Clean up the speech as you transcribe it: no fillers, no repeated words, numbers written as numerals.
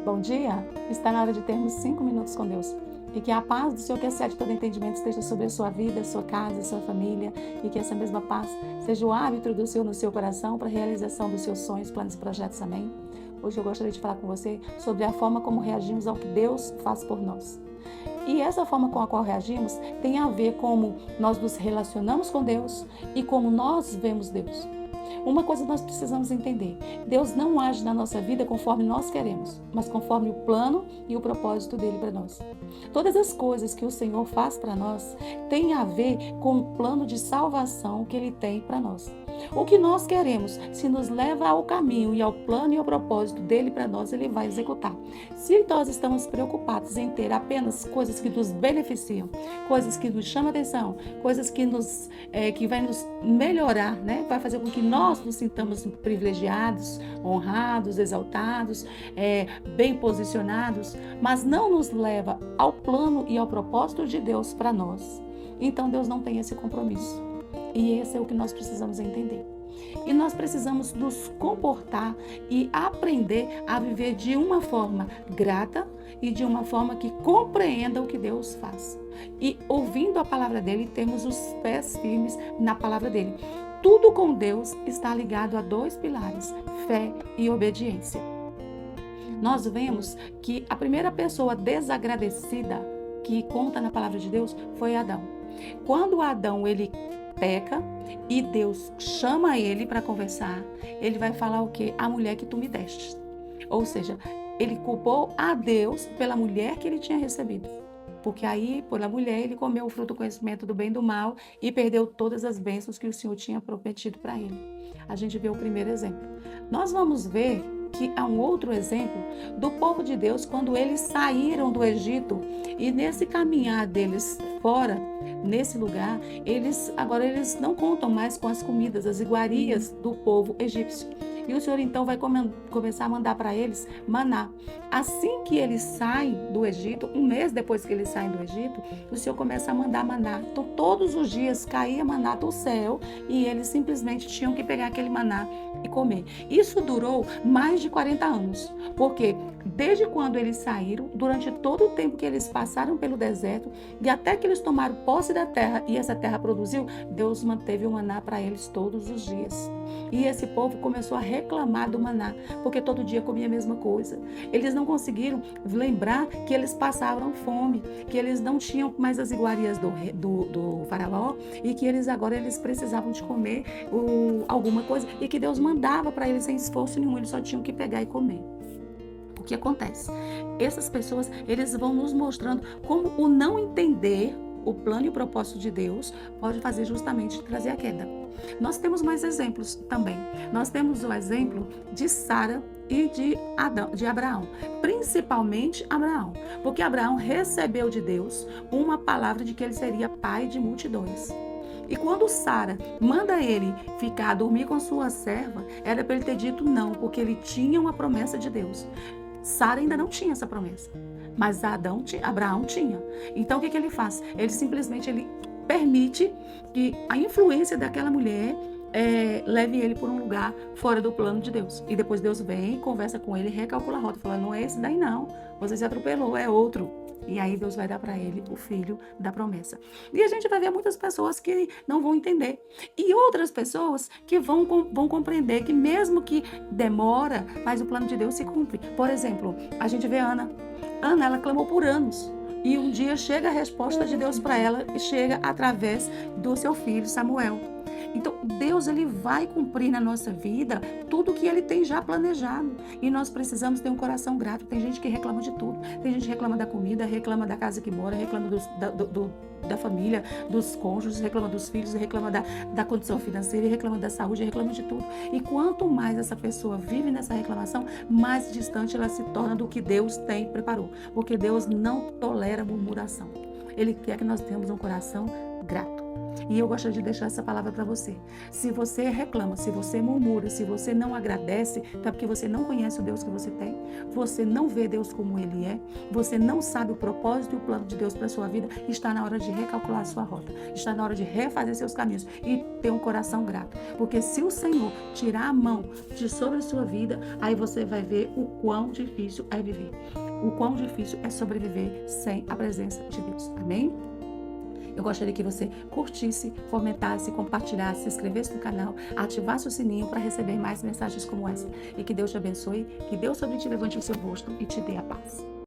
Bom dia! Está na hora de termos 5 minutos com Deus. E que a paz do Senhor, que excede todo entendimento, esteja sobre a sua vida, a sua casa, a sua família. E que essa mesma paz seja o árbitro do Senhor no seu coração para a realização dos seus sonhos, planos e projetos. Amém? Hoje eu gostaria de falar com você sobre a forma como reagimos ao que Deus faz por nós. E essa forma com a qual reagimos tem a ver como nós nos relacionamos com Deus e como nós vemos Deus. Uma coisa nós precisamos entender: Deus não age na nossa vida conforme nós queremos, mas conforme o plano e o propósito dele para nós. Todas as coisas que o Senhor faz para nós têm a ver com o plano de salvação que ele tem para nós. O que nós queremos, se nos leva ao caminho e ao plano e ao propósito dele para nós, ele vai executar. Se nós estamos preocupados em ter apenas coisas que nos beneficiam, coisas que nos chamam atenção, coisas que vai nos melhorar, né? Vai fazer com que nós nos sintamos privilegiados, honrados, exaltados, bem posicionados, mas não nos leva ao plano e ao propósito de Deus para nós. Então Deus não tem esse compromisso. E esse é o que nós precisamos entender. E nós precisamos nos comportar e aprender a viver de uma forma grata e de uma forma que compreenda o que Deus faz. E ouvindo a palavra dele, temos os pés firmes na palavra dele. Tudo com Deus está ligado a 2 pilares: fé e obediência. Nós vemos que a primeira pessoa desagradecida que conta na palavra de Deus foi Adão. Quando Adão ele peca e Deus chama ele para conversar, ele vai falar o quê? A mulher que tu me deste. Ou seja, ele culpou a Deus pela mulher que ele tinha recebido. Porque aí, pela mulher, ele comeu o fruto do conhecimento do bem e do mal e perdeu todas as bênçãos que o Senhor tinha prometido para ele. A gente vê o primeiro exemplo. Nós vamos ver que há um outro exemplo do povo de Deus quando eles saíram do Egito e nesse caminhar deles fora, nesse lugar, eles não contam mais com as comidas, as iguarias do povo egípcio. E o Senhor então vai começar a mandar para eles maná. Assim que eles saem do Egito, um mês depois que eles saem do Egito, o Senhor começa a mandar maná. Então todos os dias caía maná do céu e eles simplesmente tinham que pegar aquele maná e comer. Isso durou mais de 40 anos, porque desde quando eles saíram, durante todo o tempo que eles passaram pelo deserto e até que eles tomaram posse da terra e essa terra produziu, Deus manteve o maná para eles todos os dias. E esse povo começou a reclamar do maná, porque todo dia comia a mesma coisa. Eles não conseguiram lembrar que eles passavam fome, que eles não tinham mais as iguarias do faraó e que eles precisavam de comer alguma coisa e que Deus mandava para eles sem esforço nenhum, eles só tinham que pegar e comer. O que acontece? Essas pessoas, eles vão nos mostrando como o não entender o plano e o propósito de Deus pode fazer justamente trazer a queda. Nós temos mais exemplos também. Nós temos o exemplo de Sara e de Abraão, principalmente Abraão, porque Abraão recebeu de Deus uma palavra de que ele seria pai de multidões. E quando Sara manda ele ficar dormir com sua serva, era para ele ter dito não, porque ele tinha uma promessa de Deus. Sara ainda não tinha essa promessa, mas Abraão tinha. Então o que ele faz? Ele simplesmente permite que a influência daquela mulher leve ele por um lugar fora do plano de Deus. E depois Deus vem, conversa com ele, recalcula a rota, fala: não é esse daí não, você se atropelou, é outro. E aí Deus vai dar para ele o filho da promessa. E a gente vai ver muitas pessoas que não vão entender. E outras pessoas que vão compreender que mesmo que demora, mas o plano de Deus se cumpre. Por exemplo, a gente vê Ana. Ana, ela clamou por anos. E um dia chega a resposta de Deus para ela e chega através do seu filho Samuel. Então, Deus ele vai cumprir na nossa vida tudo o que ele tem já planejado. E nós precisamos ter um coração grato. Tem gente que reclama de tudo. Tem gente que reclama da comida, reclama da casa que mora, reclama da família, dos cônjuges, reclama dos filhos, reclama da condição financeira, reclama da saúde, reclama de tudo. E quanto mais essa pessoa vive nessa reclamação, mais distante ela se torna do que Deus preparou. Porque Deus não tolera murmuração. Ele quer que nós tenhamos um coração grato. E eu gostaria de deixar essa palavra para você. Se você reclama, se você murmura, se você não agradece, é porque você não conhece o Deus que você tem, você não vê Deus como Ele é, você não sabe o propósito e o plano de Deus para a sua vida, está na hora de recalcular a sua rota, está na hora de refazer seus caminhos e ter um coração grato. Porque se o Senhor tirar a mão de sobre a sua vida, aí você vai ver o quão difícil é viver. O quão difícil é sobreviver sem a presença de Deus. Amém? Eu gostaria que você curtisse, comentasse, compartilhasse, se inscrevesse no canal, ativasse o sininho para receber mais mensagens como essa. E que Deus te abençoe, que Deus sobre ti levante o seu rosto e te dê a paz.